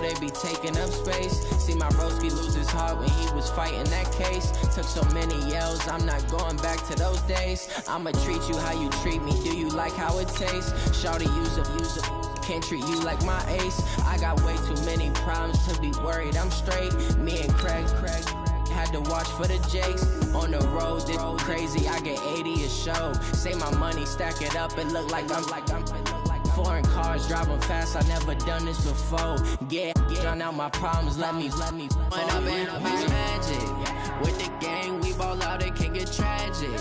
they be taking up space. See my broski lose his heart when he was fighting that case. Took so many yells, I'm not going back to those days. I'ma treat you how you treat me, do you like how it tastes? Shawty, use up, can't treat you like my ace. I got way too many problems to be worried, I'm straight. Me and Craig had to watch for the Jakes. On the road, this crazy, I get 80 a show. Say my money, stack it up, it look like I'm foreign cars, driving fast, I never done this before. Get out my problems, let me When I've been up is magic. With the gang, we ball out, it can get tragic.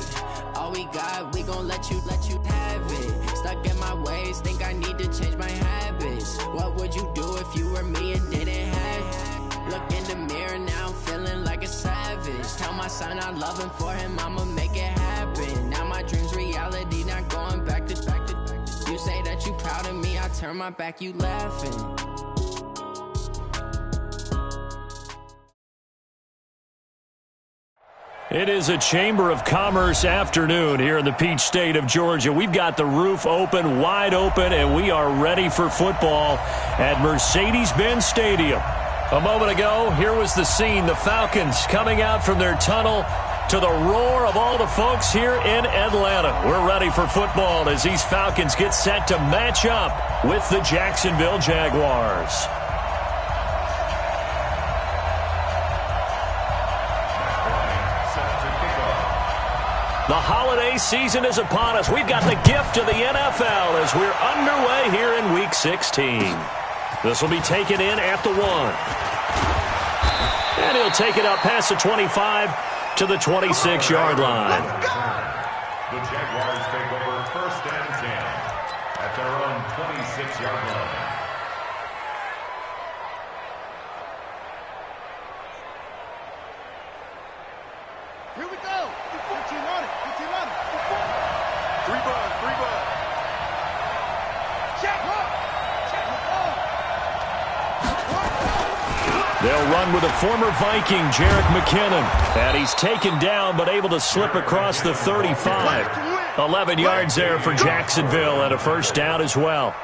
All we got, we gon' let you have it. Stuck in my ways, think I need to change my habits. What would you do if you were me and didn't have it? Look in the mirror, now I'm feeling like a savage. Tell my son I love him, for him I'ma make it happen. Now my dream's reality, not going back to. You say that you proud of me, I turn my back, you laughing. It is a Chamber of Commerce afternoon here in the Peach State of Georgia. We've got the roof open, wide open, and we are ready for football at Mercedes-Benz Stadium. A moment ago, here was the scene. The Falcons coming out from their tunnel to the roar of all the folks here in Atlanta. We're ready for football as these Falcons get set to match up with the Jacksonville Jaguars. The holiday season is upon us. We've got the gift of the NFL as we're underway here in Week 16. This will be taken in at the 1. And he'll take it up past the 25 to the 26-yard line. The Jaguars take over 1st and 10 at their own 26-yard line. Here we go. 15 on it. 15 on it. 3 ball. Check. They'll run with a former Viking, Jerick McKinnon. And he's taken down but able to slip across the 35. 11 yards there for Jacksonville and a first down as well.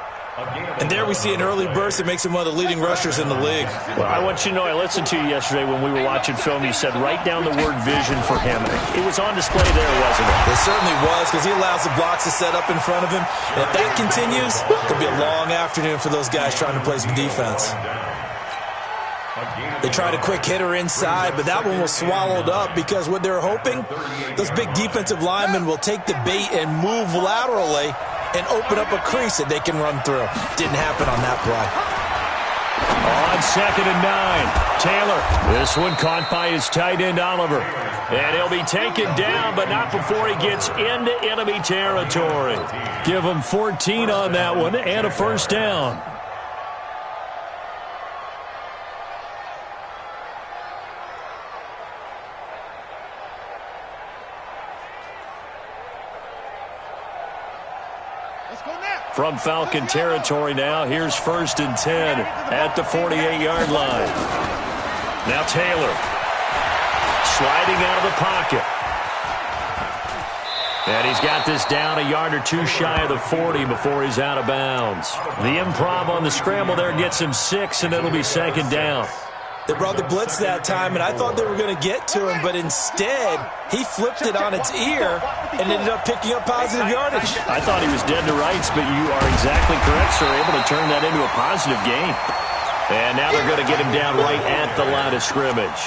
And there we see an early burst that makes him one of the leading rushers in the league. Well, I want you to know, I listened to you yesterday when we were watching film. You said write down the word vision for him. It was on display there, wasn't it? It certainly was, because he allows the blocks to set up in front of him. And if that continues, it could be a long afternoon for those guys trying to play some defense. They tried a quick hitter inside, but that one was swallowed up because what they're hoping, those big defensive linemen will take the bait and move laterally and open up a crease that they can run through. Didn't happen on that play. On 2nd and 9, Taylor. This one caught by his tight end, Oliver. And he'll be taken down, but not before he gets into enemy territory. Give him 14 on that one and a first down. From Falcon territory now, here's 1st and 10 at the 48-yard line. Now Taylor sliding out of the pocket. And he's got this down a yard or two shy of the 40 before he's out of bounds. The improv on the scramble there gets him 6, and it'll be 2nd down. They brought the blitz that time, and I thought they were going to get to him, but instead, he flipped it on its ear and ended up picking up positive yardage. I thought he was dead to rights, but you are exactly correct, sir. Able to turn that into a positive gain. And now they're going to get him down right at the line of scrimmage.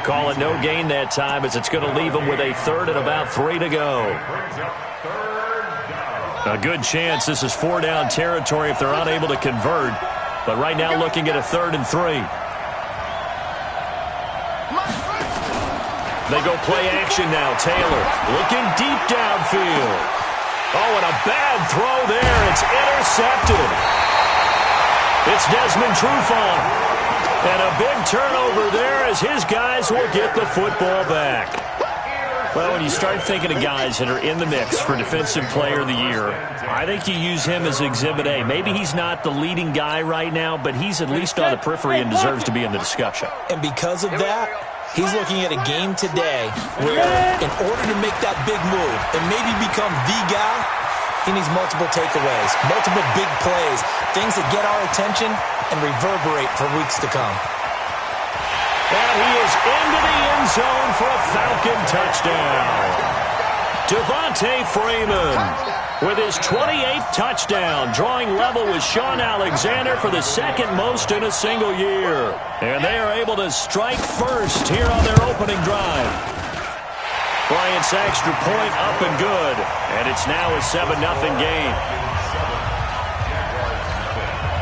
Call it no gain that time, as it's going to leave him with a 3rd and about 3 to go. A good chance this is 4-down territory if they're unable to convert. But right now looking at a 3rd and 3. They go play action now. Taylor looking deep downfield. Oh, and a bad throw there. It's intercepted. It's Desmond Trufant. And a big turnover there as his guys will get the football back. Well, when you start thinking of guys that are in the mix for Defensive Player of the Year, I think you use him as Exhibit A. Maybe he's not the leading guy right now, but he's at least on the periphery and deserves to be in the discussion. And because of that, he's looking at a game today where in order to make that big move and maybe become the guy, He needs multiple takeaways, multiple big plays, things that get our attention and reverberate for weeks to come. And he is into the end zone for a Falcon touchdown. Devontae Freeman with his 28th touchdown, drawing level with Sean Alexander for the second most in a single year. And they are able to strike first here on their opening drive. Bryant's extra point up and good. And it's now a 7-0 game.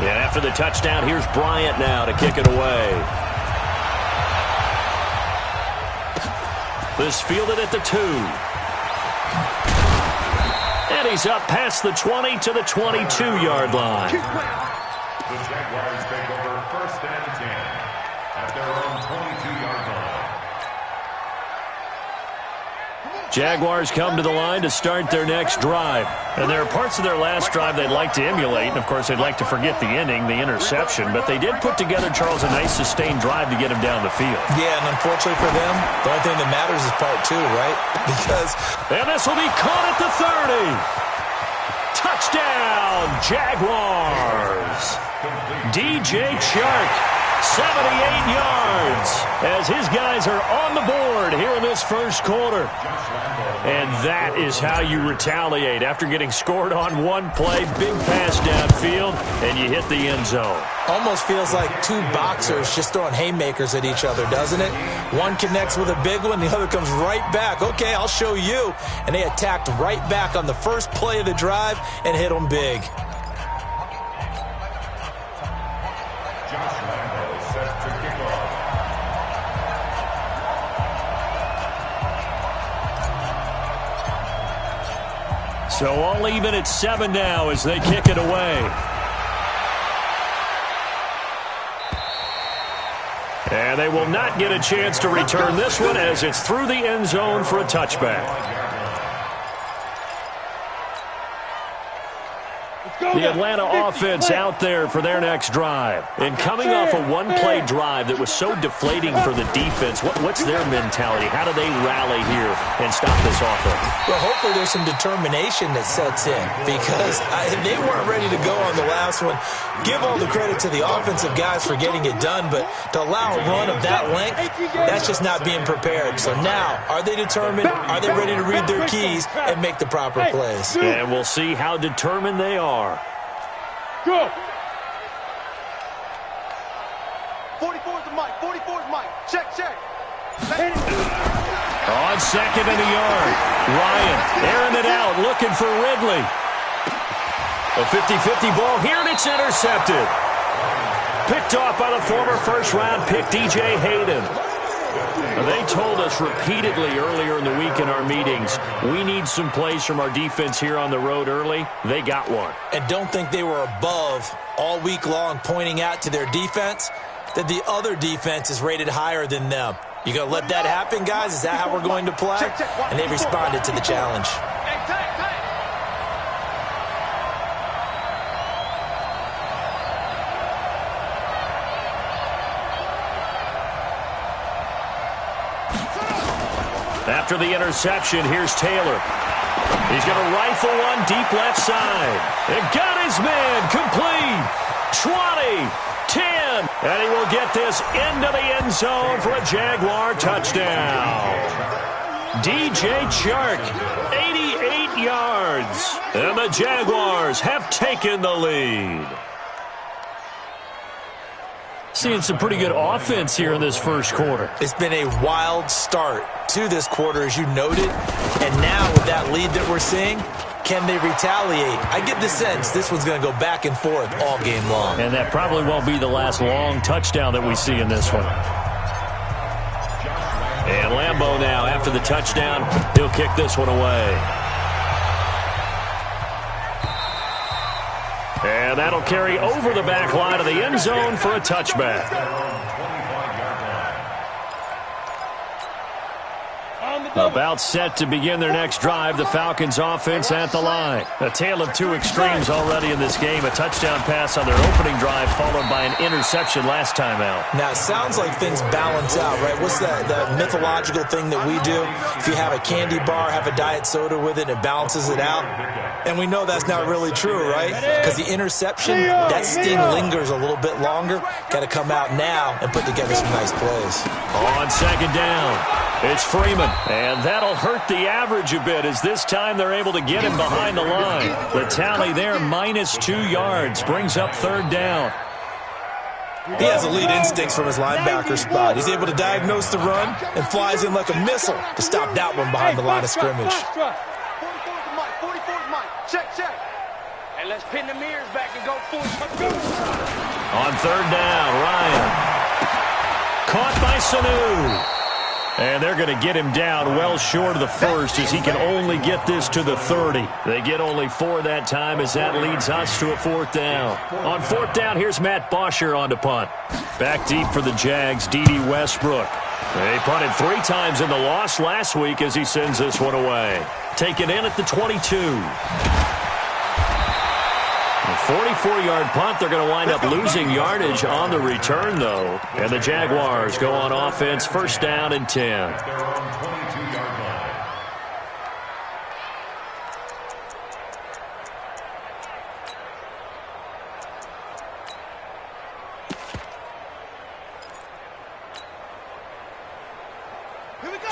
And after the touchdown, here's Bryant now to kick it away. This fielded at the 2. And he's up past the 20 to the 22-yard line. The Jaguars take over 1st and 10 at their own 22-yard line. Jaguars come to the line to start their next drive. And there are parts of their last drive they'd like to emulate. And, of course, they'd like to forget the ending, the interception. But they did put together, Charles, a nice sustained drive to get him down the field. Yeah, and unfortunately for them, the only thing that matters is part 2, right? Because... And this will be caught at the 30. Touchdown, Jaguars. DJ Chark, 78 yards, as his guys are on the board here in this first quarter. And that is how you retaliate after getting scored on one play, big pass downfield, and you hit the end zone. Almost feels like two boxers just throwing haymakers at each other, doesn't it? One connects with a big one, the other comes right back. Okay, I'll show you. And they attacked right back on the first play of the drive and hit them big. So all even at 7 now as they kick it away. And they will not get a chance to return this one as it's through the end zone for a touchback. The Atlanta offense out there for their next drive. And coming off a one-play drive that was so deflating for the defense, what's their mentality? How do they rally here and stop this offense? Well, hopefully there's some determination that sets in because they weren't ready to go on the last one. Give all the credit to the offensive guys for getting it done, but to allow a run of that length, that's just not being prepared. So now, are they determined? Are they ready to read their keys and make the proper plays? And we'll see how determined they are. Go! 44's the mic. 44's mic. Check. On second and a yard. Ryan airing it out, looking for Ridley. A 50-50 ball here, and it's intercepted. Picked off by the former first-round pick, DJ Hayden. They told us repeatedly earlier in the week in our meetings, we need some plays from our defense here on the road early. They got one. And don't think they were above all week long pointing out to their defense that the other defense is rated higher than them. You going to let that happen, guys? Is that how we're going to play? And they responded to the challenge. After the interception, here's Taylor. He's going to rifle one deep left side. And got his man complete. 20, 10, and he will get this into the end zone for a Jaguar touchdown. DJ Chark, 88 yards. And the Jaguars have taken the lead. Seeing some pretty good offense here in this first quarter. It's been a wild start to this quarter, as you noted. And now with that lead that we're seeing, can they retaliate? I get the sense this one's going to go back and forth all game long. And that probably won't be the last long touchdown that we see in this one. And Lambeau now, after the touchdown, he'll kick this one away. And that'll carry over the back line of the end zone for a touchback. About set to begin their next drive, the Falcons offense at the line. A tale of two extremes already in this game. A touchdown pass on their opening drive followed by an interception last time out. Now, it sounds like things balance out, right? What's that mythological thing that we do? If you have a candy bar, have a diet soda with it, and it balances it out. And we know that's not really true, right? Because the interception, that sting lingers a little bit longer. Got to come out now and put together some nice plays. On second down, it's Freeman. And that'll hurt the average a bit as this time they're able to get him behind the line. The tally there, -2 yards, brings up third down. He has elite instincts from his linebacker spot. He's able to diagnose the run and flies in like a missile to stop that one behind the line of scrimmage. 44 to Mike. Check. And let's pin the mirrors back and go full. On third down, Ryan. Caught by Sanu. And they're going to get him down well short of the first as he can only get this to the 30. They get only 4 that time as that leads us to a fourth down. On fourth down, here's Matt Bosher on to punt. Back deep for the Jags, D.D. Westbrook. They punted 3 times in the loss last week as he sends this one away. Taken in at the 22. A 44-yard punt. They're going to wind up losing yardage on the return, though. And the Jaguars go on offense, first down and 10.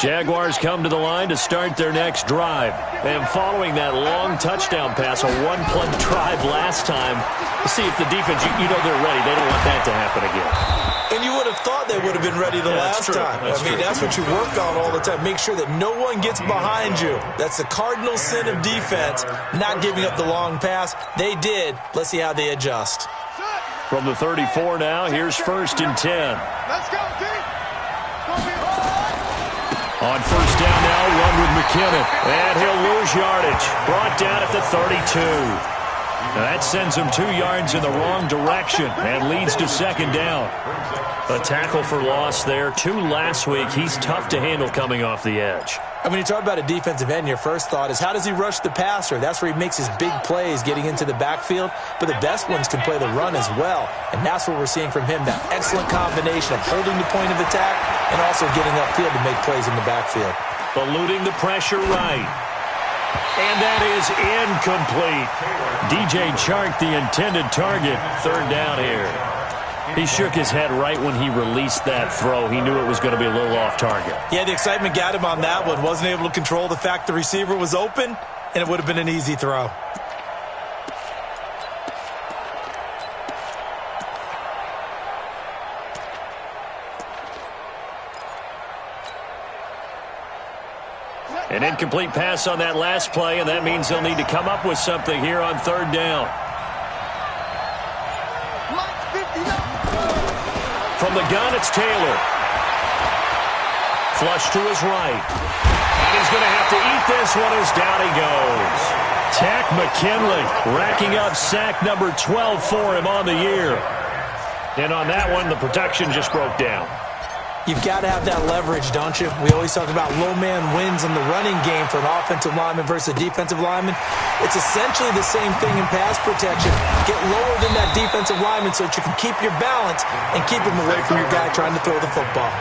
Jaguars come to the line to start their next drive. And following that long touchdown pass, a one-play drive last time, to see if the defense, you know they're ready. They don't want that to happen again. And you would have thought they would have been ready the last time. That's what you work on all the time. Make sure that no one gets behind you. That's the cardinal sin of defense, not giving up the long pass. They did. Let's see how they adjust. From the 34 now, here's first and 10. Let's go, team. On first down now, run with McKinnon. And he'll lose yardage. Brought down at the 32. Now that sends him 2 yards in the wrong direction and leads to second down. A tackle for loss there. 2 last week. He's tough to handle coming off the edge. And when you talk about a defensive end, your first thought is, how does he rush the passer? That's where he makes his big plays getting into the backfield. But the best ones can play the run as well. And that's what we're seeing from him, that excellent combination of holding the point of attack and also getting upfield to make plays in the backfield. Eluding the pressure right. And that is incomplete. DJ Chark, the intended target. Third down here. He shook his head right when he released that throw. He knew it was going to be a little off target. Yeah, the excitement got him on that one. Wasn't able to control the fact the receiver was open, and it would have been an easy throw. An incomplete pass on that last play, and that means they'll need to come up with something here on third down. From the gun, it's Taylor. Flush to his right. And he's going to have to eat this one as down he goes. Tack McKinley racking up sack number 12 for him on the year. And on that one, the protection just broke down. You've got to have that leverage, don't you? We always talk about low man wins in the running game for an offensive lineman versus a defensive lineman. It's essentially the same thing in pass protection. Get lower than that defensive lineman so that you can keep your balance and keep him away from your guy trying to throw the football.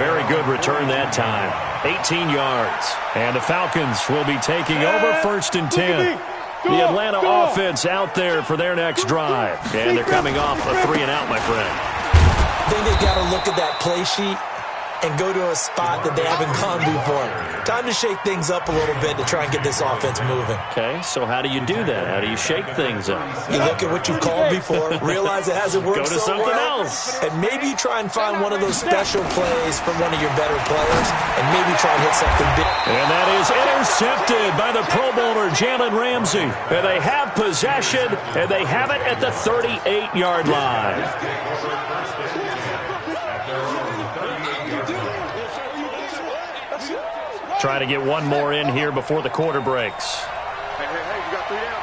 Very good return that time. 18 yards. And the Falcons will be taking over first and 10. The Atlanta offense out there for their next drive. And they're coming off a 3-and-out, my friend. I think they've got to look at that play sheet and go to a spot that they haven't gone before. Time to shake things up a little bit to try and get this offense moving. Okay, so how do you do that? How do you shake things up? You look at what you called before, realize it hasn't worked Go to so something well, else. and maybe you try and find one of those special plays from one of your better players, and maybe try and hit something big. And that is intercepted by the Pro Bowler, Jalen Ramsey. And they have possession, and they have it at the 38-yard line. Try to get one more in here before the quarter breaks. Hey, you got 3 down.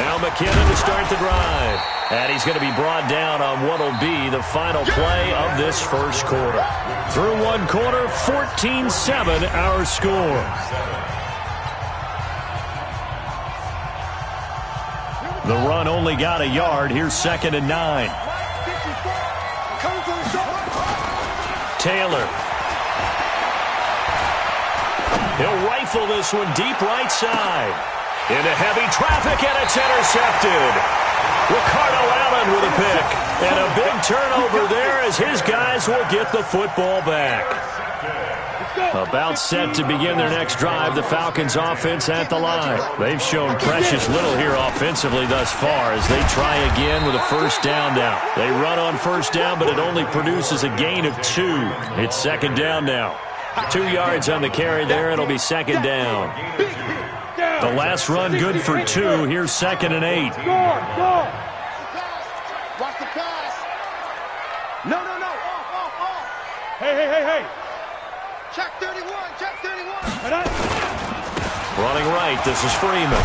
Now McKinnon to start the drive. And he's going to be brought down on what will be the final play of this first quarter. Through one quarter, 14-7 our score. The run only got a yard. Here's second and 9. Taylor. He'll rifle rifle this one deep right side. Into heavy traffic, and it's intercepted. Ricardo Allen with a pick. And a big turnover there as his guys will get the football back. About set to begin their next drive, the Falcons offense at the line. They've shown precious little here offensively thus far as they try again with a first down now. They run on first down, but it only produces a gain of 2. It's second down now. 2 yards on the carry there. It'll be second down. The last run good for 2. Here's second and 8. Watch the pass. No. Off. Hey. Check 31. Running right, this is Freeman.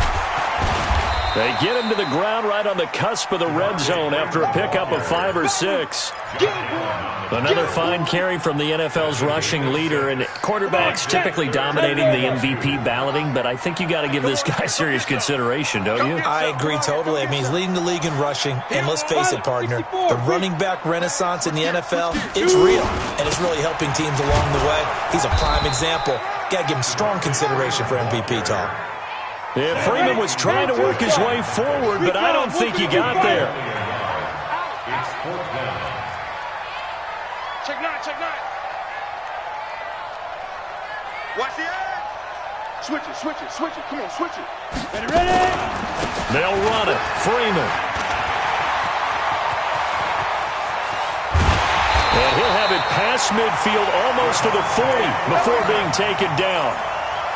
They get him to the ground right on the cusp of the red zone after a pickup of 5 or 6. Another fine carry from the NFL's rushing leader, and quarterbacks typically dominating the MVP balloting, but I think you got to give this guy serious consideration, don't you? I agree totally. I mean, he's leading the league in rushing, and let's face it, partner, the running back renaissance in the NFL, it's real, and it's really helping teams along the way. He's a prime example. Got to give him strong consideration for MVP talk. Yeah, Freeman was trying to work his way forward, but I don't think he got there. Check 9. Watch the edge. Switch it. Come on, switch it. Ready? They'll run it. Freeman. And he'll have it past midfield almost to the 40 before being taken down.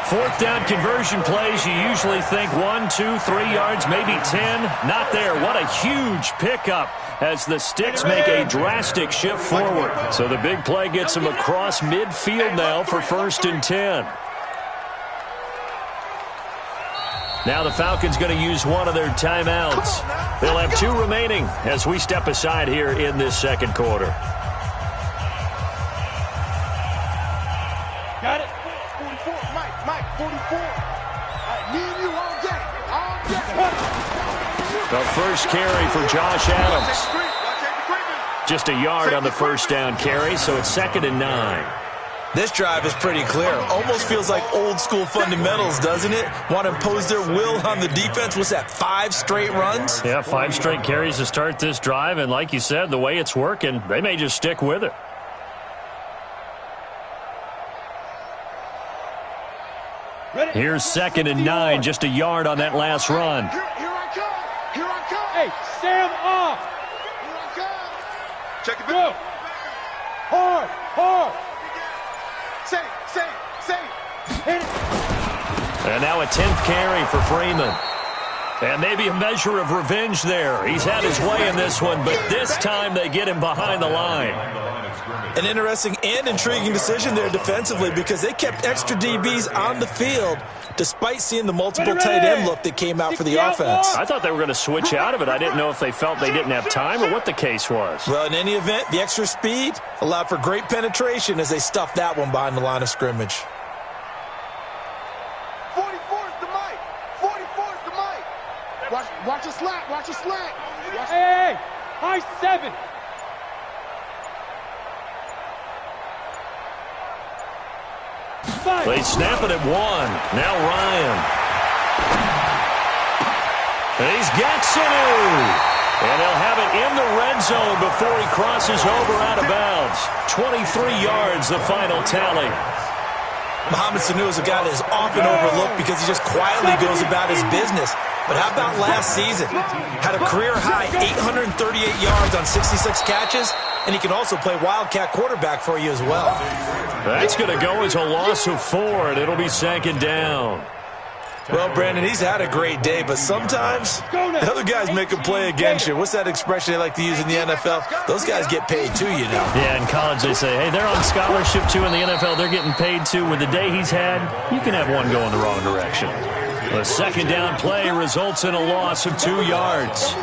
Fourth down conversion plays, you usually think 1, 2, 3 yards, maybe 10. Not there. What a huge pickup as the Sticks make a drastic shift forward. So the big play gets them across midfield now for first and 10. Now the Falcons going to use one of their timeouts. They'll have 2 remaining as we step aside here in this second quarter. Got it. 44. Mike, 44. Me and you all day. The first carry for Josh Adams. Just a yard on the first down carry, so it's second and 9. This drive is pretty clear. Almost feels like old school fundamentals, doesn't it? Want to impose their will on the defense. What's that, 5 straight runs? Yeah, 5 straight carries to start this drive, and like you said, the way it's working, they may just stick with it. Here's second and 9, just a yard on that last run. Here I come. Hey, Sam off. Here I come. Check it out. Hard. Say. Hit it. And now a 10th carry for Freeman. And maybe a measure of revenge there. He's had his way in this one, but this time they get him behind the line. An interesting and intriguing decision there defensively because they kept extra DBs on the field despite seeing the multiple tight end look that came out for the offense. I thought they were going to switch out of it. I didn't know if they felt they didn't have time or what the case was. Well, in any event, the extra speed allowed for great penetration as they stuffed that one behind the line of scrimmage. 44 is the mic. 44 is the mic. Watch your slack. Hey, high 7. They snap it at 1. Now Ryan. And he's got Sanu. And they'll have it in the red zone before he crosses over out of bounds. 23 yards, the final tally. Mohamed Sanu is a guy that is often overlooked because he just quietly goes about his business. But how about last season? Had a career-high 838 yards on 66 catches, and he can also play Wildcat quarterback for you as well. That's going to go as a loss of 4, and it'll be second down. Well, Brandon, he's had a great day, but sometimes the other guys make a play against you. What's that expression they like to use in the NFL? Those guys get paid too, you know. Yeah, in college they say, hey, they're on scholarship too. In the NFL, they're getting paid too. With the day he's had, you can have one go in the wrong direction. The second down play results in a loss of 2 yards.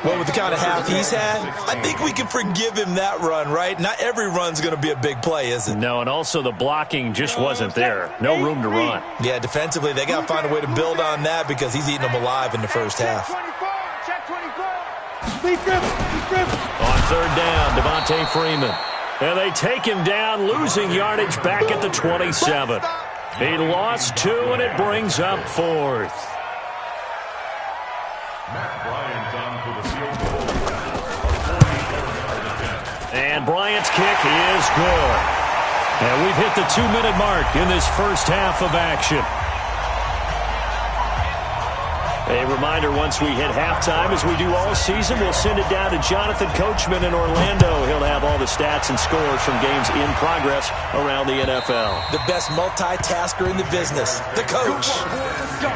Well, with the kind of half he's had, I think we can forgive him that run, right? Not every run's going to be a big play, is it? No, and also the blocking just wasn't there. No room to run. Yeah, defensively, they got to find a way to build on that because he's eating them alive in the first half. Check 24. On third down, Devontae Freeman. And they take him down, losing yardage back at the 27. He lost 2, and it brings up 4th. Matt Bryant on for the field goal. A 44-yard attempt. And Bryant's kick is good. And we've hit the 2-minute mark in this first half of action. A reminder, once we hit halftime, as we do all season, we'll send it down to Jonathan Coachman in Orlando. He'll have all the stats and scores from games in progress around the NFL. The best multitasker in the business, the coach. Let's go.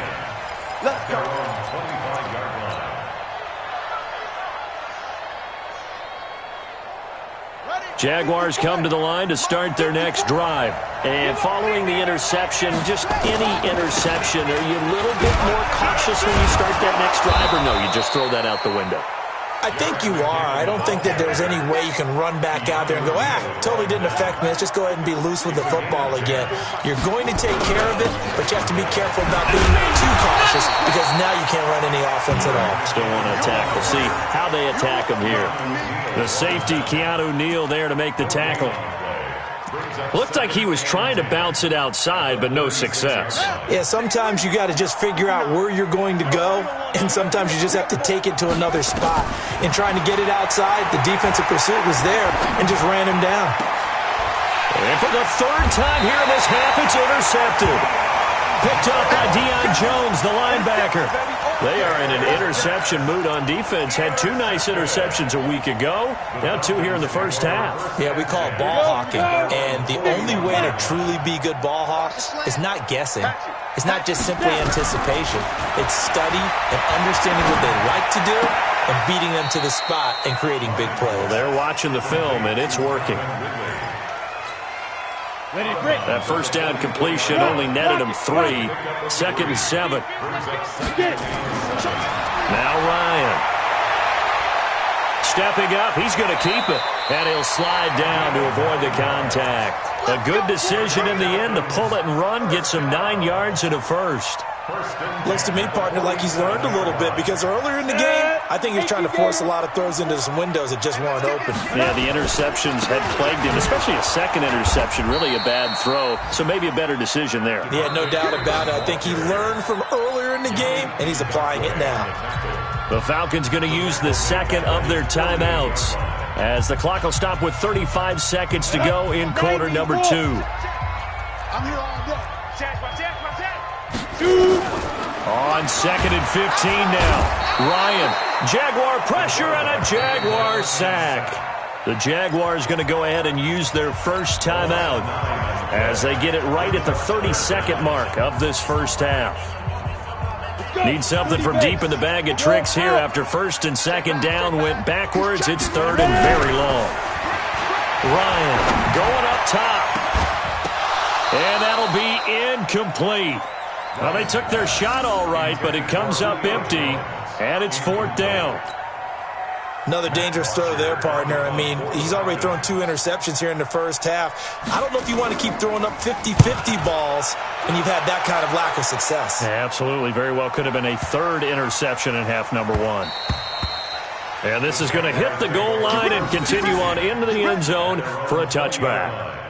Let's go. 25-yard line. Jaguars come to the line to start their next drive. And following the interception, just any interception, are you a little bit more cautious when you start that next drive, or no, you just throw that out the window? I think you are. I don't think that there's any way you can run back out there and go, totally didn't affect me. Let's just go ahead and be loose with the football again. You're going to take care of it, but you have to be careful about being too cautious because now you can't run any offense at all. Still want to attack. We'll see how they attack him here. The safety, Keanu Neal, there to make the tackle. Looked like he was trying to bounce it outside, but no success. Yeah, sometimes you got to just figure out where you're going to go, and sometimes you just have to take it to another spot. In trying to get it outside, the defensive pursuit was there and just ran him down. And for the 3rd time here in this half, it's intercepted. Picked up by Deion Jones, the linebacker. They are in an interception mood on defense. Had 2 nice interceptions a week ago. Now 2 here in the first half. Yeah, we call it ball hawking. And the only way to truly be good ball hawks is not guessing. It's not just simply anticipation. It's study and understanding what they like to do and beating them to the spot and creating big plays. Well, they're watching the film, and it's working. That first down completion only netted him 3. 2nd and 7. Now Ryan. Stepping up, he's going to keep it. And he'll slide down to avoid the contact. A good decision in the end to pull it and run. Gets him 9 yards and a first. Looks to me, partner, like he's learned a little bit because earlier in the game, I think he's trying to force a lot of throws into some windows that just weren't open. Yeah, the interceptions had plagued him, especially a second interception, really a bad throw. So maybe a better decision there. Yeah, no doubt about it. I think he learned from earlier in the game, and he's applying it now. The Falcons going to use the second of their timeouts as the clock will stop with 35 seconds to go in quarter number 2. I'm here all day. On 2nd and 15 now. Ryan, Jaguar pressure and a Jaguar sack. The Jaguars going to go ahead and use their first timeout as they get it right at the 32nd mark of this first half. Need something from deep in the bag of tricks here after 1st and 2nd down went backwards. It's 3rd and very long. Ryan going up top. And that'll be incomplete. Well, they took their shot all right, but it comes up empty, and it's 4th down. Another dangerous throw there, partner. I mean, he's already thrown 2 interceptions here in the first half. I don't know if you want to keep throwing up 50-50 balls when you've had that kind of lack of success. Yeah, absolutely. Very well could have been a 3rd interception in half number 1. And this is going to hit the goal line and continue on into the end zone for a touchback.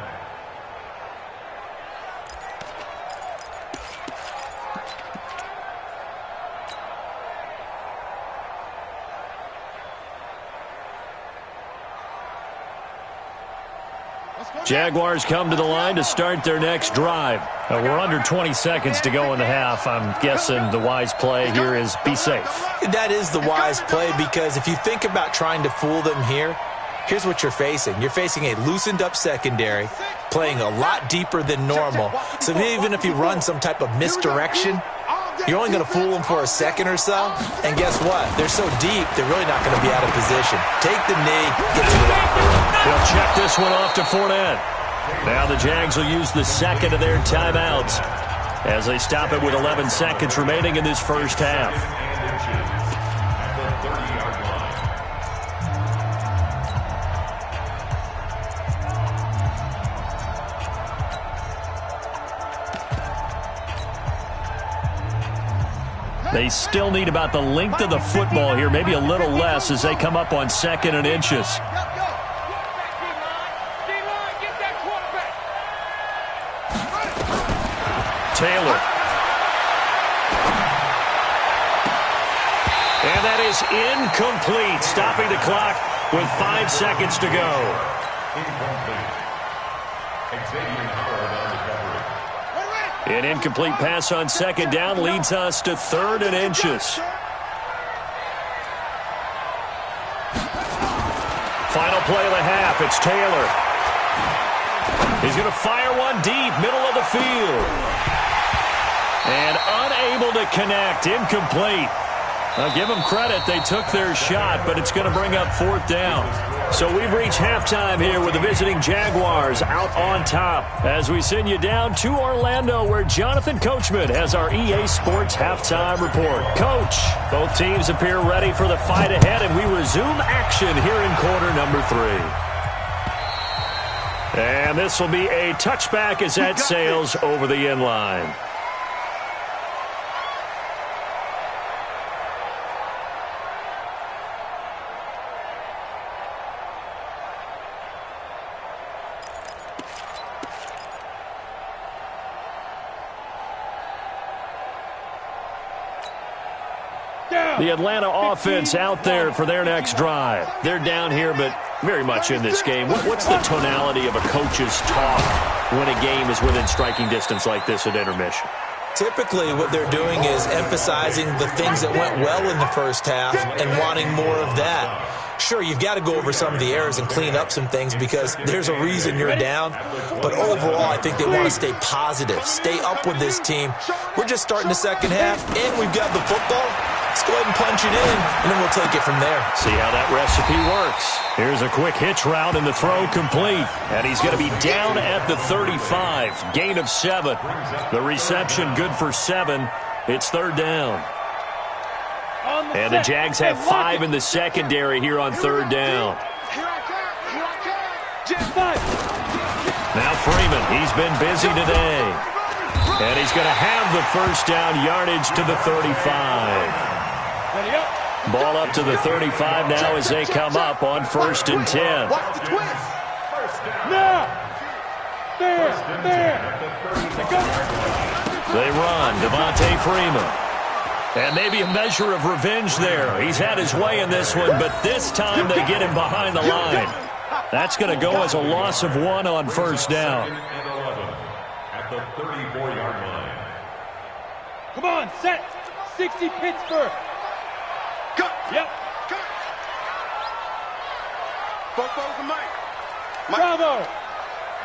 Jaguars come to the line to start their next drive. We're under 20 seconds to go in the half. I'm guessing the wise play here is be safe. That is the wise play because if you think about trying to fool them here, here's what you're facing. You're facing a loosened up secondary, playing a lot deeper than normal. So even if you run some type of misdirection, you're only going to fool them for a second or so. And guess what? They're so deep, they're really not going to be out of position. Take the knee, get to the locker room. They'll check this one off to Fournette. Now the Jags will use the 2nd of their timeouts as they stop it with 11 seconds remaining in this first half. They still need about the length of the football here, maybe a little less as they come up on 2nd and inches. Taylor. And that is incomplete, stopping the clock with 5 seconds to go. An incomplete pass on second down leads us to 3rd and inches. Final play of the half, it's Taylor. He's going to fire one deep, middle of the field. And unable to connect, incomplete. I'll give them credit, they took their shot, but it's going to bring up 4th down. So we've reached halftime here with the visiting Jaguars out on top as we send you down to Orlando where Jonathan Coachman has our EA Sports halftime report. Coach, both teams appear ready for the fight ahead, and we resume action here in quarter number 3. And this will be a touchback as that sails over the end line. The Atlanta offense out there for their next drive. They're down here, but very much in this game. What's the tonality of a coach's talk when a game is within striking distance like this at intermission? Typically, what they're doing is emphasizing the things that went well in the first half and wanting more of that. Sure, you've got to go over some of the errors and clean up some things because there's a reason you're down. But overall, I think they want to stay positive, stay up with this team. We're just starting the second half, and we've got the football. Let's go ahead and punch it in, and then we'll take it from there. See how that recipe works. Here's a quick hitch route, and the throw complete. And he's going to be down at the 35. Gain of 7. The reception good for 7. It's 3rd down. And the Jags have 5 in the secondary here on 3rd down. Now Freeman, he's been busy today. And he's going to have the first down yardage to the 35. Ball up to the 35 now as they come up on 1st and 10. They run, Devontae Freeman. And maybe a measure of revenge there. He's had his way in this one, but this time they get him behind the line. That's going to go as a loss of 1 on 1st down. At the 34-yard line. Come on, set. 60 Pittsburgh. Cut. Yep. Cut. Both of Mike. Bravo.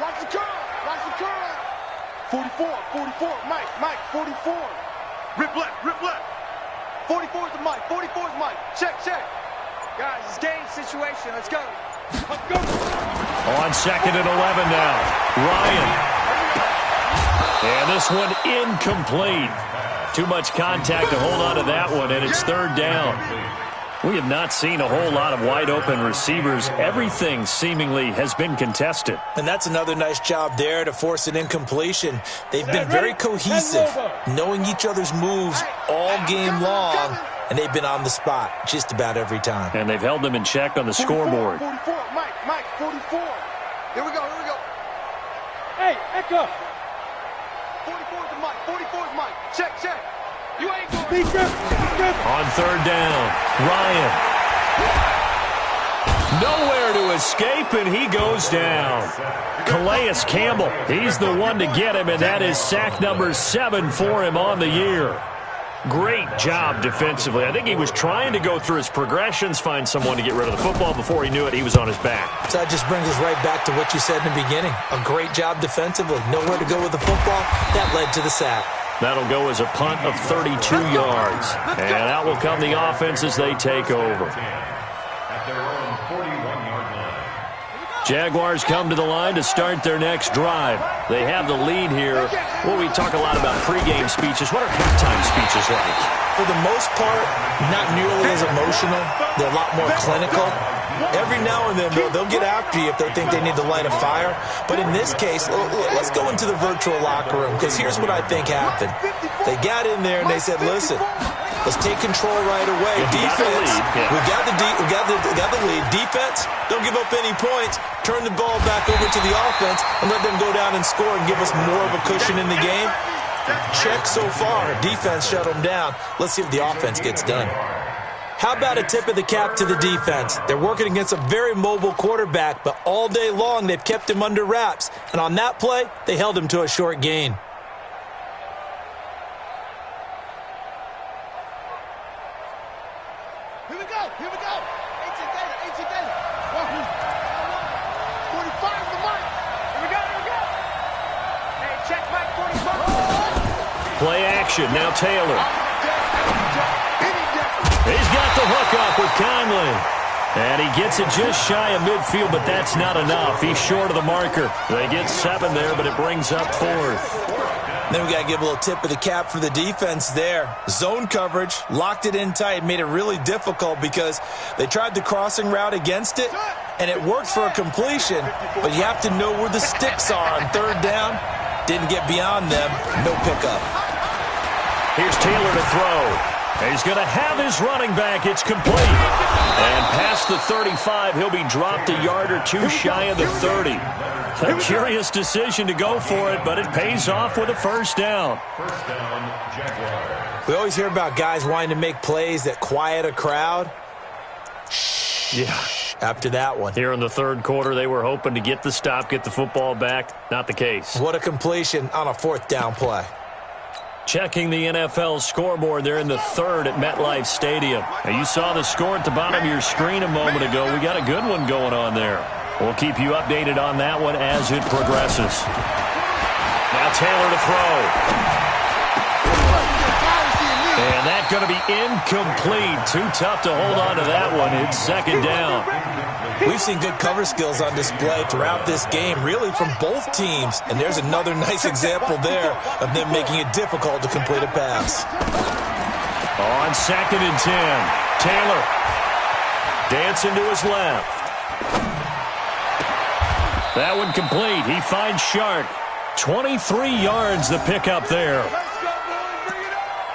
Watch the curl. Watch the curl. 44. Mike, 44. Rip left. 44 is the Mike. 44 is Mike. Check. Guys, it's game situation. Let's go. On 2nd and 11 now. Ryan. And this one incomplete. Too much contact to hold on to that one, and it's 3rd down. We have not seen a whole lot of wide-open receivers. Everything seemingly has been contested. And that's another nice job there to force an incompletion. They've been very cohesive, knowing each other's moves all game long, and they've been on the spot just about every time. And they've held them in check on the scoreboard. 44, Mike, 44. Here we go. Hey, Echo. 44 is Mike, 44 is Mike. Check. You ain't going. On 3rd down, Ryan. Nowhere to escape, and he goes down. Calais Campbell, he's the one to get him, and that is sack number 7 for him on the year. Great job defensively. I think he was trying to go through his progressions, find someone to get rid of the football. Before he knew it, he was on his back. So that just brings us right back to what you said in the beginning. A great job defensively. Nowhere to go with the football. That led to the sack. That'll go as a punt of 32 yards. And out will come the offense as they take over. At their own 41-yard line. Jaguars come to the line to start their next drive. They have the lead here. Well, we talk a lot about pregame speeches. What are halftime speeches like? For the most part, not nearly as emotional. They're a lot more clinical. Every now and then, they'll get after you if they think they need to light a fire. But in this case, let's go into the virtual locker room, because here's what I think happened. They got in there and they said, listen, let's take control right away. Defense, we got the lead. Defense, don't give up any points. Turn the ball back over to the offense and let them go down and score and give us more of a cushion in the game. check so far. Defense shut them down. Let's see if the offense gets done. How about a tip of the cap to the defense? They're working against a very mobile quarterback, but all day long they've kept him under wraps. And on that play, they held him to a short gain. Here we go. 18 data. 45 is the mark. Here we go. Hey, check Mike 45. Play action, now Taylor. He's got the hook up with Conley. And he gets it just shy of midfield, but that's not enough. He's short of the marker. They get 7 there, but it brings up 4th. Then we got to give a little tip of the cap for the defense there. Zone coverage, locked it in tight, made it really difficult because they tried the crossing route against it, and it worked for a completion, but you have to know where the sticks are on 3rd down. Didn't get beyond them. No pickup. Here's Taylor to throw. He's going to have his running back. It's complete. And past the 35, he'll be dropped a yard or 2 shy of the 30. A curious decision to go for it, but it pays off with a first down. First down, Jaguars. We always hear about guys wanting to make plays that quiet a crowd. Yeah. After that one. Here in the 3rd quarter, they were hoping to get the stop, get the football back. Not the case. What a completion on a 4th down play. Checking the NFL scoreboard, they're in the 3rd at MetLife Stadium. Now, you saw the score at the bottom of your screen a moment ago. We got a good one going on there. We'll keep you updated on that one as it progresses. Now Taylor to throw. And that's going to be incomplete. Too tough to hold on to that one. It's 2nd down. We've seen good cover skills on display throughout this game, really from both teams. And there's another nice example there of them making it difficult to complete a pass. On 2nd and 10, Taylor dancing to his left. That one complete. He finds Shark. 23 yards the pickup there.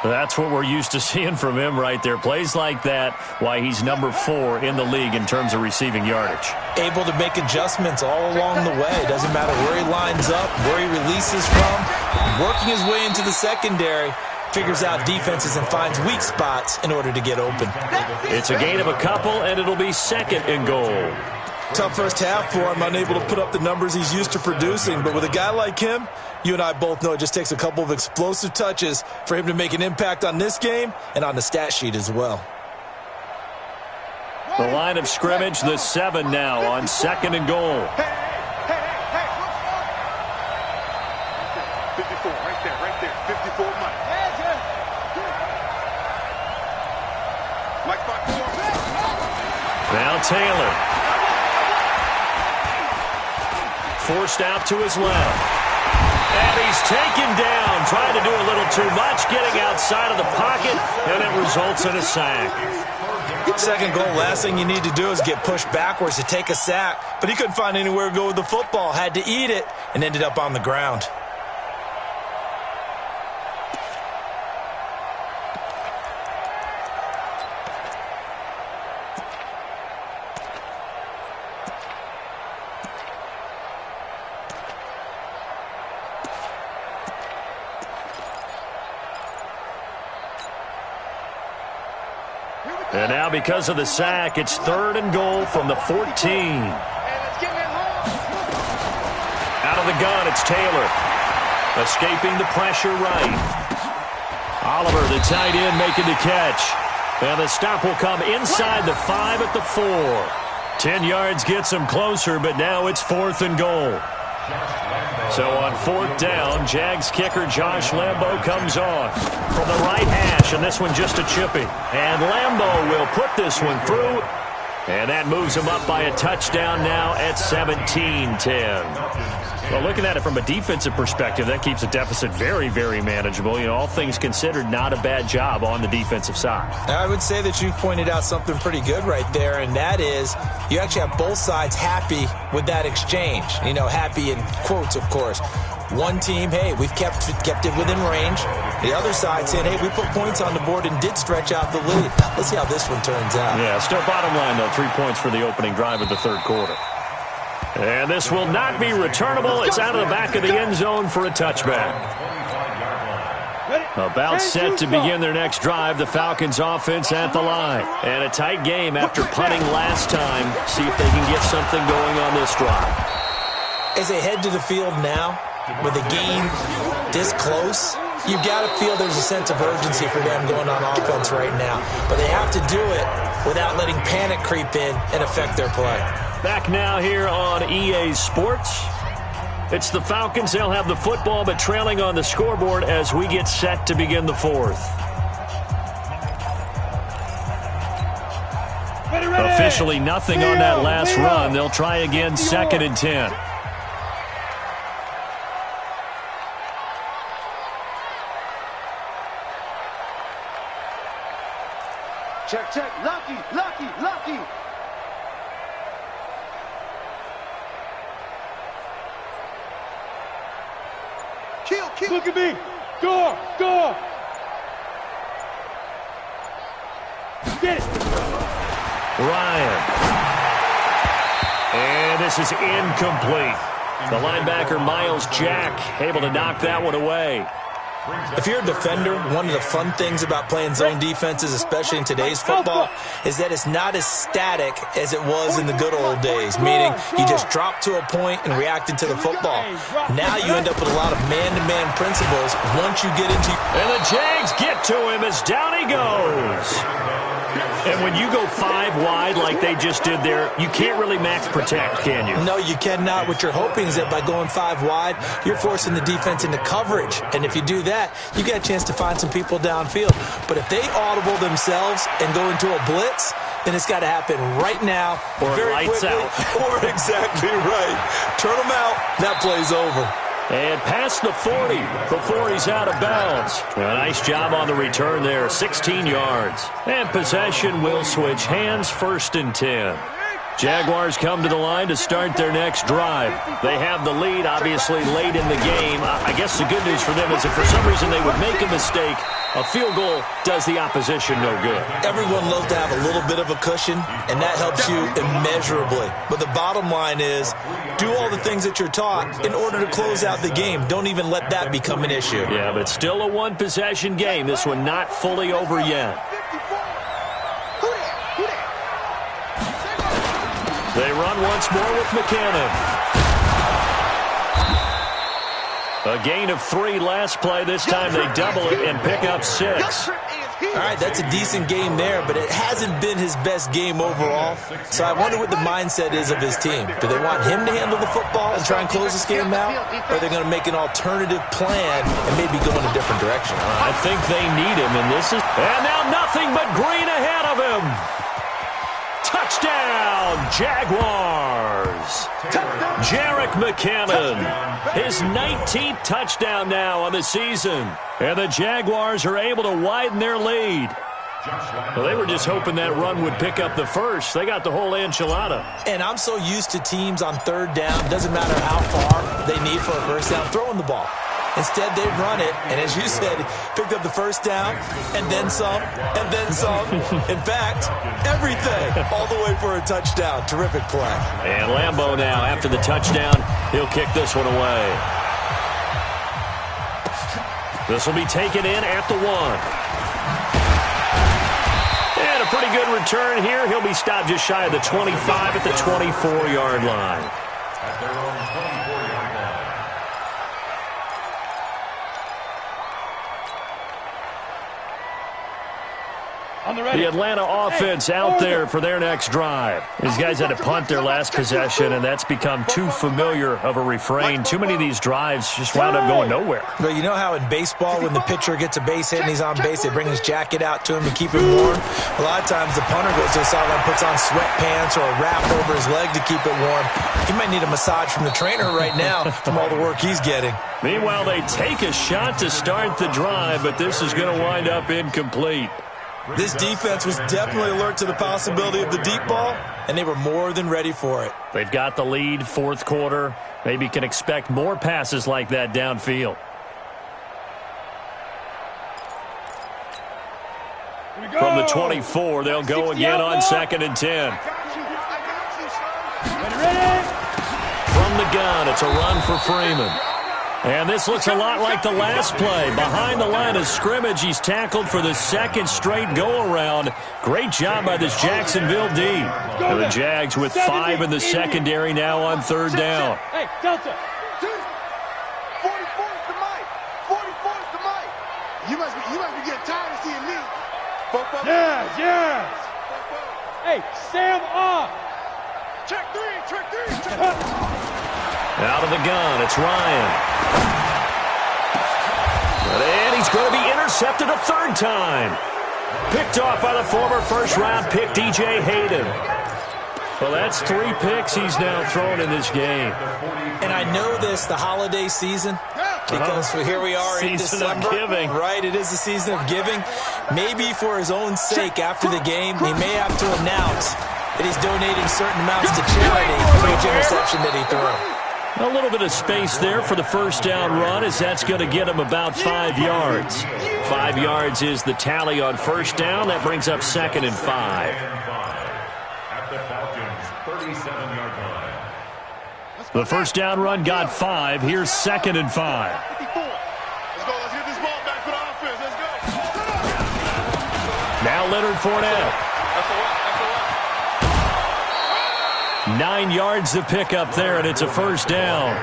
That's what we're used to seeing from him right there. Plays like that, why he's number 4 in the league in terms of receiving yardage. Able to make adjustments all along the way. Doesn't matter where he lines up, where he releases from. Working his way into the secondary, figures out defenses and finds weak spots in order to get open. It's a gain of a couple, and it'll be 2nd and goal. Tough first half for him, unable to put up the numbers he's used to producing. But with a guy like him, you and I both know it just takes a couple of explosive touches for him to make an impact on this game and on the stat sheet as well. The line of scrimmage, the 7 now on 2nd and goal. Hey. 54, right there. 54, Mike. Mike, Now Taylor. Forced out to his left. And he's taken down, trying to do a little too much, getting outside of the pocket, and it results in a sack. 2nd goal, last thing you need to do is get pushed backwards to take a sack. But he couldn't find anywhere to go with the football, had to eat it, and ended up on the ground. And now because of the sack, it's 3rd and goal from the 14. Out of the gun, it's Taylor. Escaping the pressure right. Oliver, the tight end, making the catch. And the stop will come inside the 5 at the 4. 10 yards gets him closer, but now it's 4th and goal. So on 4th down, Jags kicker Josh Lambo comes on from the right hash, and this one just a chippy. And Lambo will put this one through, and that moves him up by a touchdown now at 17-10. Well, looking at it from a defensive perspective, that keeps the deficit very, very manageable. You know, all things considered, not a bad job on the defensive side. I would say that you've pointed out something pretty good right there, and that is you actually have both sides happy with that exchange. You know, happy in quotes, of course. One team, hey, we've kept it within range. The other side saying, hey, we put points on the board and did stretch out the lead. Let's see how this one turns out. Yeah, still bottom line, though, 3 points for the opening drive of the 3rd quarter. And this will not be returnable. It's out of the back of the end zone for a touchback. About set to begin their next drive, the Falcons offense at the line. And a tight game after punting last time. See if they can get something going on this drive. As they head to the field now, with the game this close, you've got to feel there's a sense of urgency for them going on offense right now. But they have to do it without letting panic creep in and affect their play. Back now here on EA Sports. It's the Falcons. They'll have the football, but trailing on the scoreboard as we get set to begin the fourth. Officially nothing on that last run. They'll try again, 2nd and 10. Check, check. Lucky, lucky, lucky. Kill, kill. Look at me. Go, go. Get it. Ryan. And this is incomplete. The linebacker, Miles Jack, able to knock that one away. If you're a defender, one of the fun things about playing zone defenses, especially in today's football, is that it's not as static as it was in the good old days, meaning you just dropped to a point and reacted to the football. Now you end up with a lot of man-to-man principles once you get into... And the Jags get to him as down he goes. And when you go 5 wide like they just did there, you can't really max protect, can you? No, you cannot. What you're hoping is that by going 5 wide, you're forcing the defense into coverage. And if you do that, you get a chance to find some people downfield. But if they audible themselves and go into a blitz, then it's got to happen right now. Or very lights quickly, out. Or exactly right. Turn them out. That play's over. And past the 40 before he's out of bounds. A nice job on the return there, 16 yards. And possession will switch hands, 1st and 10. Jaguars come to the line to start their next drive. They have the lead, obviously, late in the game. I guess the good news for them is if for some reason they would make a mistake, a field goal does the opposition no good. Everyone loves to have a little bit of a cushion, and that helps you immeasurably. But the bottom line is, do all the things that you're taught in order to close out the game. Don't even let that become an issue. Yeah, but still a one-possession game. This one not fully over yet. They run once more with McKinnon. A gain of 3 last play. This time they double it and pick up 6. All right, that's a decent game there, but it hasn't been his best game overall. So I wonder what the mindset is of his team. Do they want him to handle the football and try and close this game out? Or are they going to make an alternative plan and maybe go in a different direction? I think they need him, and this is... And now nothing but green ahead of him. Touchdown, Jaguars. Jerick McKinnon, his 19th touchdown now on the season. And the Jaguars are able to widen their lead. Well, they were just hoping that run would pick up the first. They got the whole enchilada. And I'm so used to teams on 3rd down, doesn't matter how far they need for a first down, throwing the ball. Instead, they run it, and as you said, picked up the first down, and then some, and then some. In fact, everything, all the way for a touchdown. Terrific play. And Lambeau now, after the touchdown, he'll kick this one away. This will be taken in at the 1. And a pretty good return here. He'll be stopped just shy of the 25 at the 24-yard line. At their own 24-yard line. The Atlanta offense out there for their next drive. These guys had to punt their last possession, and that's become too familiar of a refrain. Too many of these drives just wound up going nowhere. But you know how in baseball, when the pitcher gets a base hit and he's on base, they bring his jacket out to him to keep him warm? A lot of times the punter goes to the sideline, puts on sweatpants or a wrap over his leg to keep it warm. He might need a massage from the trainer right now from all the work he's getting. Meanwhile, they take a shot to start the drive, but this is going to wind up incomplete. This defense was definitely alert to the possibility of the deep ball, and they were more than ready for it. They've got the lead, 4th quarter. Maybe can expect more passes like that downfield. From the 24, they'll go again on 2nd and 10. From the gun, it's a run for Freeman. And this looks a lot like the last play. Behind the line of scrimmage, he's tackled for the second straight go-around. Great job by this Jacksonville D. And the Jags with 5 in the secondary now on third down. Hey, Delta. 44's the mic. 44's the mic. You must be getting tired of seeing me. Yes. Hey, Sam off. Check three. Out of the gun, it's Ryan. And he's going to be intercepted a third time. Picked off by the former first-round pick, DJ Hayden. Well, that's 3 picks he's now thrown in this game. And I know this, the holiday season, because here we are in December. Season of giving. Right, it is the season of giving. Maybe for his own sake, after the game, he may have to announce that he's donating certain amounts to charity for each interception that he threw. A little bit of space there for the first down run, as that's going to get him about 5 yards. 5 yards is the tally on first down. That brings up 2nd and 5. At the Falcons' 37-yard line. The first down run got 5. Here's 2nd and 5. Let's go. Let's get this ball back for the offense. Let's go. Now Leonard Fournette. 9 yards to pick up there, and it's a first down.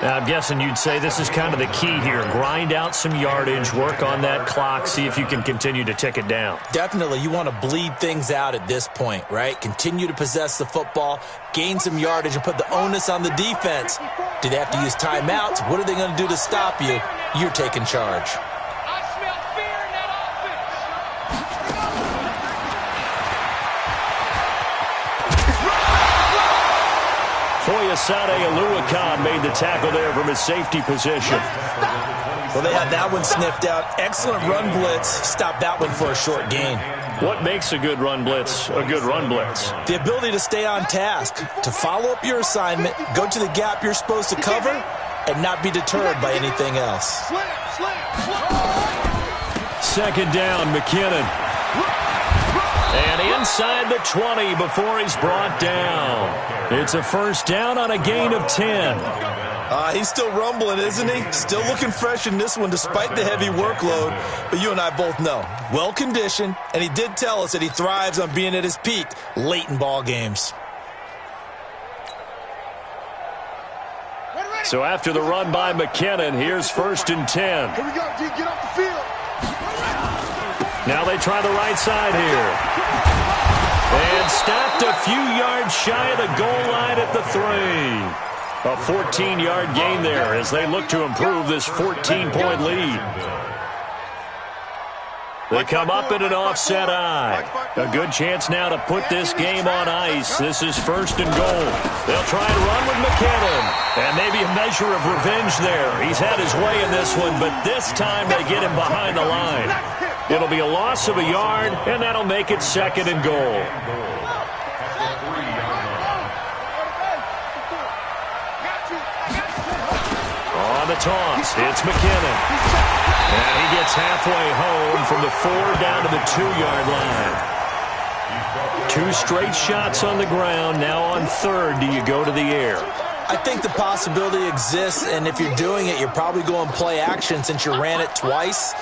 Now, I'm guessing you'd say this is kind of the key here. Grind out some yardage, work on that clock, see if you can continue to tick it down. Definitely, you want to bleed things out at this point, right? Continue to possess the football, gain some yardage, and put the onus on the defense. Do they have to use timeouts? What are they going to do to stop you? You're taking charge. I smell fear in that offense. Foyesade Oluwakan made the tackle there from his safety position. Well, they had that one sniffed out. Excellent run blitz. Stop that one for a short gain. What makes a good run blitz a good run blitz? The ability to stay on task, to follow up your assignment, go to the gap you're supposed to cover, and not be deterred by anything else. Second down, McKinnon. And inside the 20 before he's brought down. It's a first down on a gain of 10. He's still rumbling, isn't he? Still looking fresh in this one despite the heavy workload. But you and I both know, well-conditioned, and he did tell us that he thrives on being at his peak late in ball games. So after the run by McKinnon, here's 1st and 10. Here we go, G. Get off the field. Now they try the right side here. And stopped a few yards shy of the goal line at the 3. A 14-yard gain there as they look to improve this 14-point lead. They come up in an offset eye. A good chance now to put this game on ice. This is 1st and goal. They'll try and run with McKinnon. And maybe a measure of revenge there. He's had his way in this one, but this time they get him behind the line. It'll be a loss of a yard, and that'll make it 2nd and goal. On the toss, it's McKinnon. And he gets halfway home from the 4 down to the 2-yard line. 2 straight shots on the ground. Now on 3rd, do you go to the air? I think the possibility exists, and if you're doing it, you're probably going play action since you ran it twice.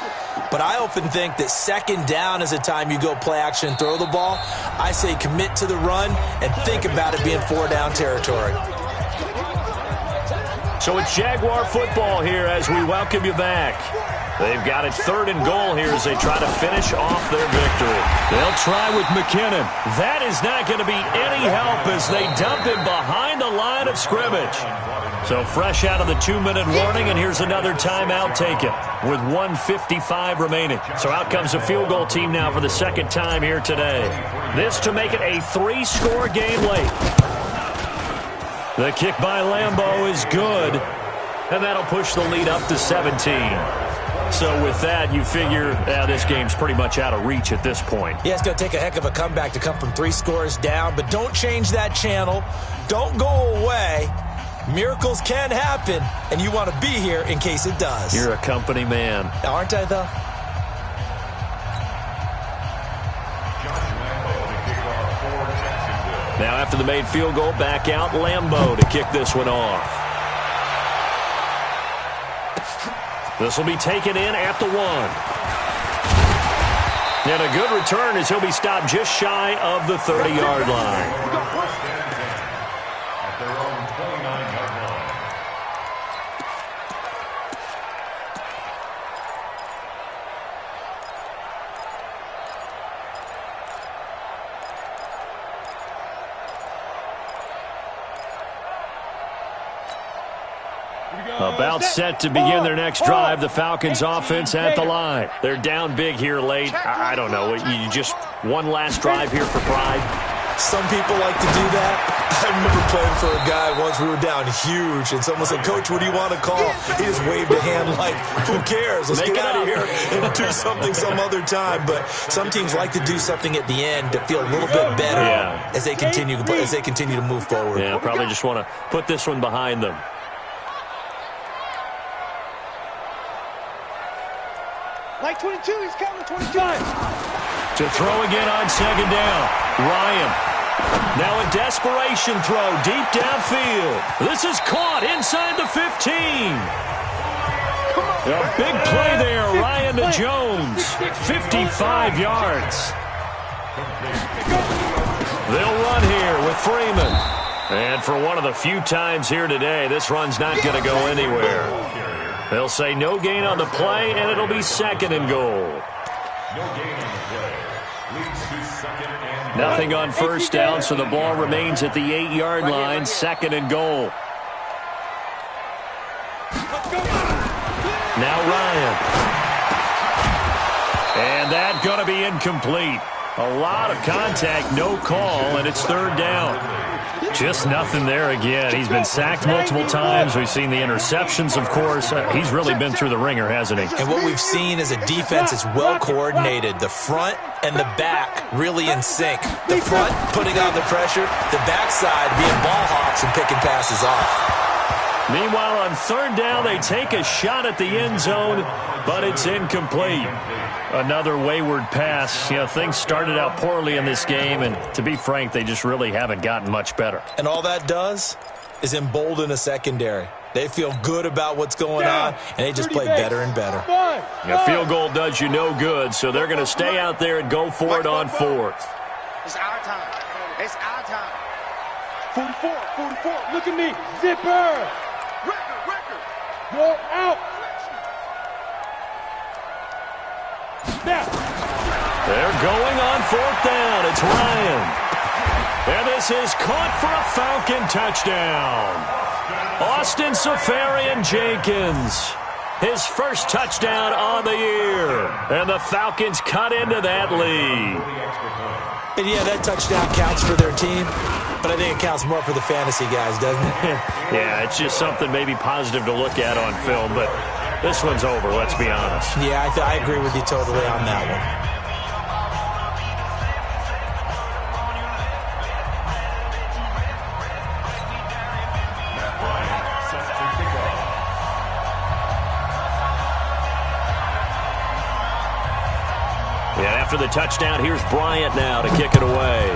But I often think that 2nd down is the time you go play action and throw the ball. I say commit to the run and think about it being 4-down territory. So it's Jaguar football here as we welcome you back. They've got it 3rd and goal here as they try to finish off their victory. They'll try with McKinnon. That is not going to be any help as they dump him behind the line of scrimmage. So fresh out of the 2-minute warning, and here's another timeout taken with 1:55 remaining. So out comes a field goal team now for the 2nd time here today. This to make it a 3-score game late. The kick by Lambeau is good, and that'll push the lead up to 17. So with that, you figure this game's pretty much out of reach at this point. Yeah, it's going to take a heck of a comeback to come from 3 scores down, but don't change that channel. Don't go away. Miracles can happen, and you want to be here in case it does. You're a company man. Aren't I, though? Now after the made field goal, back out Lambeau to kick this one off. This will be taken in at the 1. And a good return as he'll be stopped just shy of the 30-yard line. First and 10 at their own 29-yard line. About set to begin their next drive, the Falcons offense at the line. They're down big here late. I don't know. You just one last drive here for pride. Some people like to do that. I remember playing for a guy once. We were down huge, and someone said, "Coach, what do you want to call?" He just waved a hand like, "Who cares? Let's get out of here and do something some other time." But some teams like to do something at the end to feel a little bit better as they continue to move forward. Yeah, probably just want to put this one behind them. Like 22, he's coming, 22. To throw again on second down. Ryan. Now a desperation throw deep downfield. This is caught inside the 15. A big play there, Ryan to Jones. 55 yards. They'll run here with Freeman. And for one of the few times here today, this run's not going to go anywhere. They'll say no gain on the play, and it'll be 2nd and goal. No gain on the play. Leads to 2nd and goal. Nothing on first down, so the ball remains at the 8-yard line, 2nd and goal. Now Ryan. And that's going to be incomplete. A lot of contact, no call, and it's 3rd down. Just nothing there again. He's been sacked multiple times. We've seen the interceptions, of course. He's really been through the ringer, hasn't he? And what we've seen is a defense that's well coordinated. The front and the back really in sync. The front putting on the pressure, the backside being ball hawks and picking passes off. Meanwhile, on 3rd down, they take a shot at the end zone, but it's incomplete. Another wayward pass. You know, things started out poorly in this game, and to be frank, they just really haven't gotten much better. And all that does is embolden a secondary. They feel good about what's going on, and they just play better and better. A field goal does you no good, so they're going to stay out there and go for it on 4th. It's our time. It's our time. 44, 44. Look at me. Zipper. Record. You're out. Snap. They're going on 4th down. It's Ryan. And this is caught for a Falcon touchdown. Austin Safarian-Jenkins. His first touchdown on the year. And the Falcons cut into that lead. And yeah, that touchdown counts for their team, but I think it counts more for the fantasy guys, doesn't it? Yeah, it's just something maybe positive to look at on film, but this one's over, let's be honest. Yeah, I agree with you totally on that one. Yeah, after the touchdown, here's Bryant now to kick it away.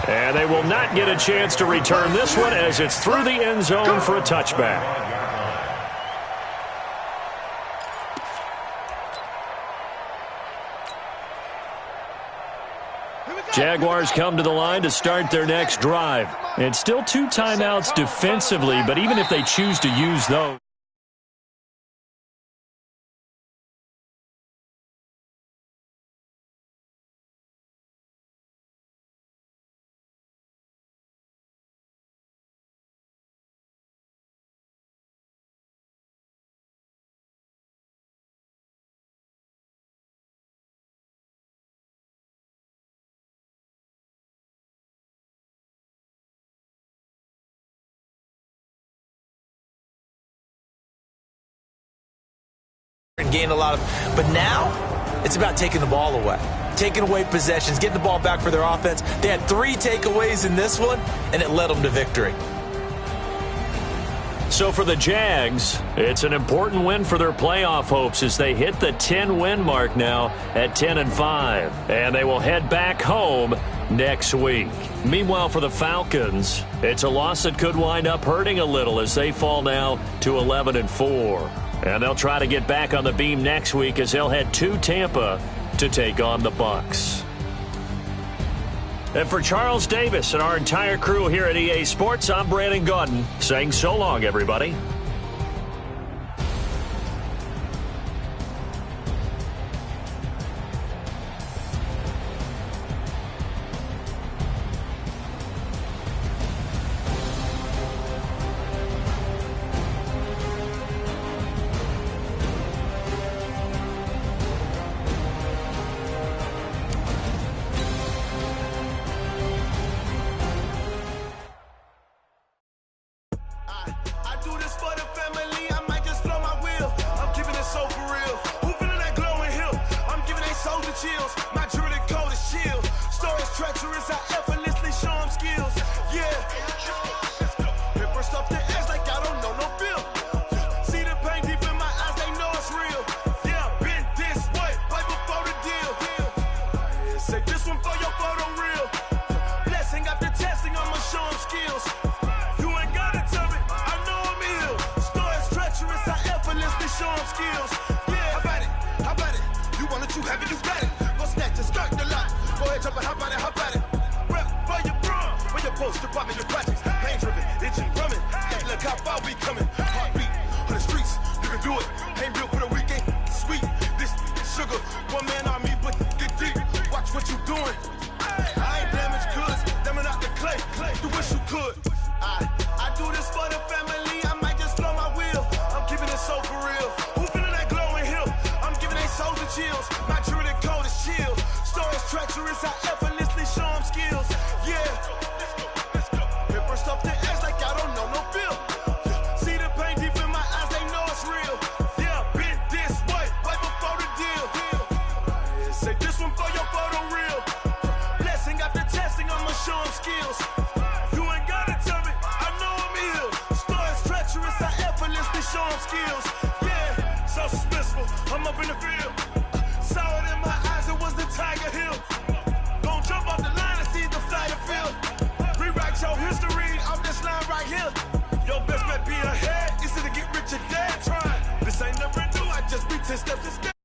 And they will not get a chance to return this one as it's through the end zone for a touchback. Jaguars come to the line to start their next drive. And still 2 timeouts defensively, but even if they choose to use those, and gained a lot of, but now it's about taking the ball away, taking away possessions, getting the ball back for their offense. They had 3 takeaways in this one, and it led them to victory. So for the Jags, it's an important win for their playoff hopes as they hit the 10-win mark now at 10-5. And they will head back home next week. Meanwhile, for the Falcons, it's a loss that could wind up hurting a little as they fall now to 11-4. And they'll try to get back on the beam next week as they'll head to Tampa to take on the Bucs. And for Charles Davis and our entire crew here at EA Sports, I'm Brandon Gaudin saying so long, everybody. This ain't never new, I just be 10 steps